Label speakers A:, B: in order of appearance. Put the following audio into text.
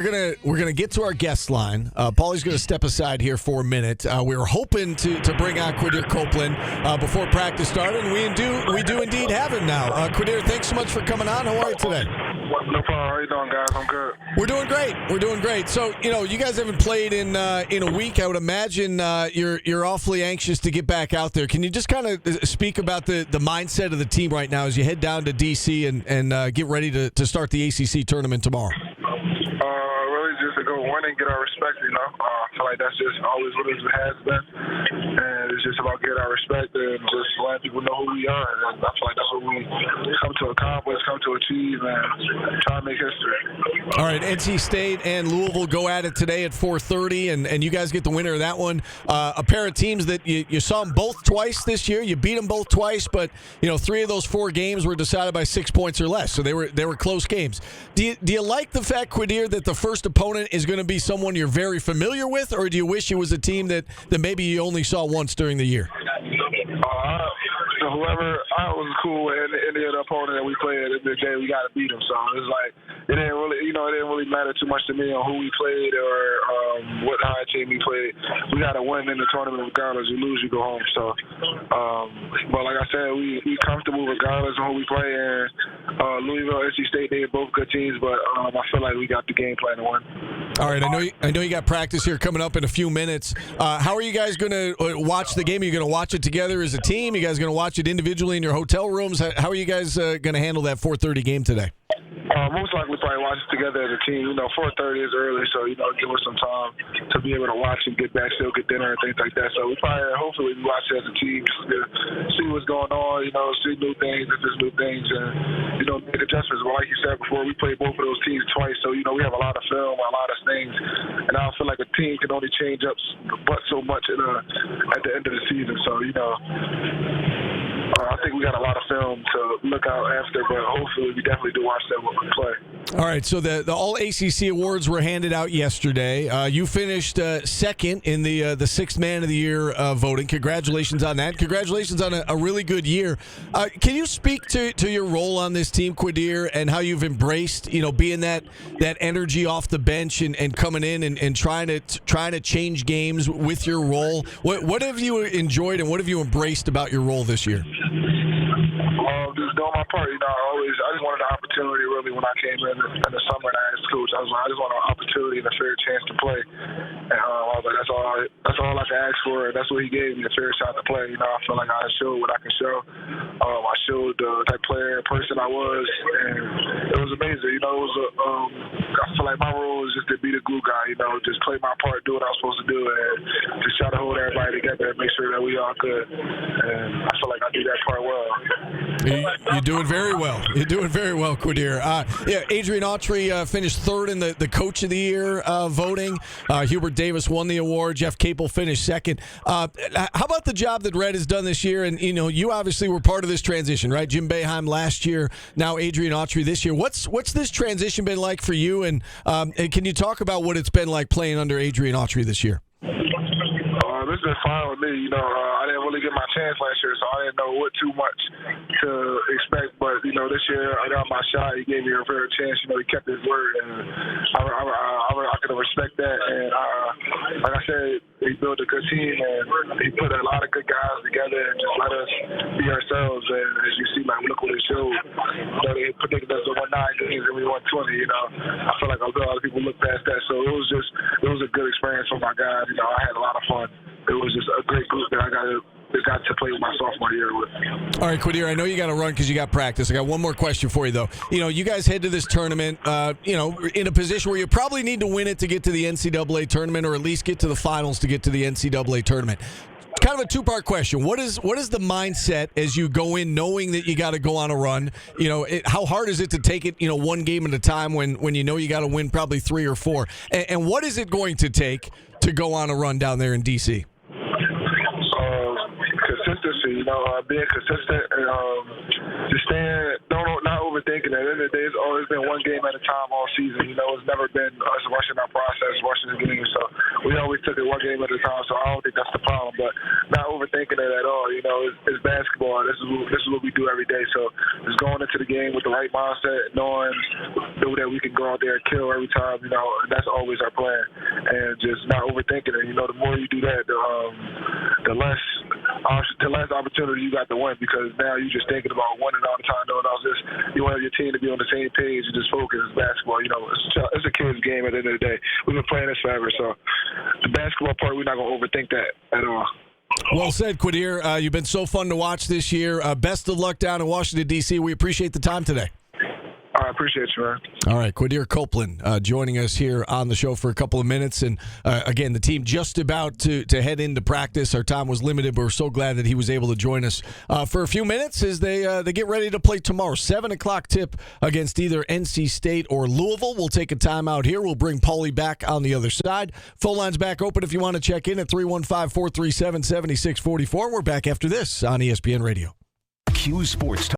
A: gonna get to our guest line. Paulie's gonna step aside here for a minute. We were hoping to bring on Quadir Copeland before practice started, and we do indeed have him now. Quadir, thanks so much for coming on. How are you today?
B: No problem. How you doing, guys? I'm good.
A: We're doing great. So, you guys haven't played in a week. I would imagine you're awfully anxious to get back out there. Can you just kind of speak about the mindset of the team right now as you head down to D.C. and get ready to start the ACC tournament tomorrow?
B: Really just to go win and get our respect, I feel like that's just always what it has been. And it's just about getting our respect and just letting people know who we are. And I feel like that's what we come to accomplish, come to achieve, and try to make history.
A: All right, NC State and Louisville go at it today at 4:30, and you guys get the winner of that one. A pair of teams that you saw them both twice this year. You beat them both twice, but 3 of those 4 games were decided by 6 points or less, so they were close games. Do you like the fact, Quadir, that the first opponent is going to be someone you're very familiar with, or do you wish it was a team that maybe you only saw once during the year?
B: Whoever I was cool with any of the opponent that we played at the day, we got to beat them. So it's like it didn't really matter too much to me on who we played or what high team we played. We got to win in the tournament regardless. You lose, you go home. So, but like I said, we comfortable regardless of who we play. And Louisville, NC State, they're both good teams, but I feel like we got the game plan to win.
A: All right, I know you got practice here coming up in a few minutes. How are you guys going to watch the game? Are you going to watch it together as a team? Are you guys going to watch it individually in your hotel rooms? How are you guys going to handle that 4:30 game today?
B: Most likely probably watch it together as a team. 4:30 is early, so give us some time to be able to watch and get back, still get dinner and things like that. So we hopefully we watch it as a team just to see what's going on, see new things, if there's new things, and make adjustments. But like you said before, we played both of those teams twice, so we have a lot of film, a lot of things, and I feel like a team can only change up but so much at the end of the season. So I think we got a lot of film to look out after, but hopefully we definitely do watch that when we play.
A: All right, so the All-ACC awards were handed out yesterday. You finished second in the Sixth Man of the Year voting. Congratulations on that. Congratulations on a really good year. Can you speak to your role on this team, Quadir, and how you've embraced, being that energy off the bench and coming in and trying to change games with your role? What have you enjoyed and what have you embraced about your role this year?
B: Just doing my part, I just wanted the opportunity really when I came in the summer and I asked coach. I just want an opportunity and a fair chance to play. And I was like, that's all I can ask for, and that's what he gave me, a fair shot to play. I feel like I showed what I can show. I showed the type of player and person I was, and it was amazing. I feel like my role is just to be the glue guy, just play my part, do what I was supposed to do, and just try to hold everybody together and make sure that we all good. And I feel like I do that part well.
A: You're doing very well. You're doing very well, Quadir. Adrian Autry finished third in the Coach of the Year voting. Hubert Davis won the award. Jeff Capel finished second. How about the job that Red has done this year? And, you obviously were part of this transition, right? Jim Boeheim last year, now Adrian Autry this year. What's this transition been like for you? And can you talk about what it's been like playing under Adrian Autry this year?
B: It's been fine with me. I didn't really get my chance last year, so I didn't know what too much to expect. But this year I got my shot. He gave me a fair chance. He kept his word, and I can respect that. And like I said, he built a good team, and he put a lot of good guys together, and just let us be ourselves. And as you see, look what it showed. They predicted us to win 9 games, and we won 20. I feel like a lot of people look past that. So it was a good experience for my guys. I had a lot of fun. It was just a great group that I got to play with my sophomore year with.
A: All right, Quadir, I know you got to run because you got practice. I got one more question for you, though. You guys head to this tournament, in a position where you probably need to win it to get to the NCAA tournament, or at least get to the finals to get to the NCAA tournament. It's kind of a two-part question. What is the mindset as you go in knowing that you got to go on a run? How hard is it to take it, one game at a time when you got to win probably 3 or 4? And what is it going to take to go on a run down there in D.C.?
B: Consistency, being consistent and just staying, not overthinking it. At the end of the day, it's always been one game at a time all season. It's never been us rushing our process, rushing the game. So we always took it one game at a time. So I don't think that's the problem. But not overthinking it at all. It's basketball. This is what we do every day. So just going into the game with the right mindset, knowing that we can go out there and kill every time, and that's always our plan. And just not overthinking it. The more you do that, the less opportunity you got to win, because now you're just thinking about winning all the time. You want your team to be on the same page and just focus. It's basketball. It's a kid's game at the end of the day. We've been playing this forever, so the basketball part, we're not going to overthink that at all.
A: Well said, Quadir. You've been so fun to watch this year. Best of luck down in Washington, D.C. We appreciate the time today.
B: I appreciate you, man.
A: All right, Quadir Copeland joining us here on the show for a couple of minutes. And, again, the team just about to head into practice. Our time was limited, but we're so glad that he was able to join us for a few minutes as they get ready to play tomorrow. 7 o'clock tip against either NC State or Louisville. We'll take a timeout here. We'll bring Paulie back on the other side. Phone line's back open if you want to check in at 315-437-7644. We're back after this on ESPN Radio.
C: Q Sports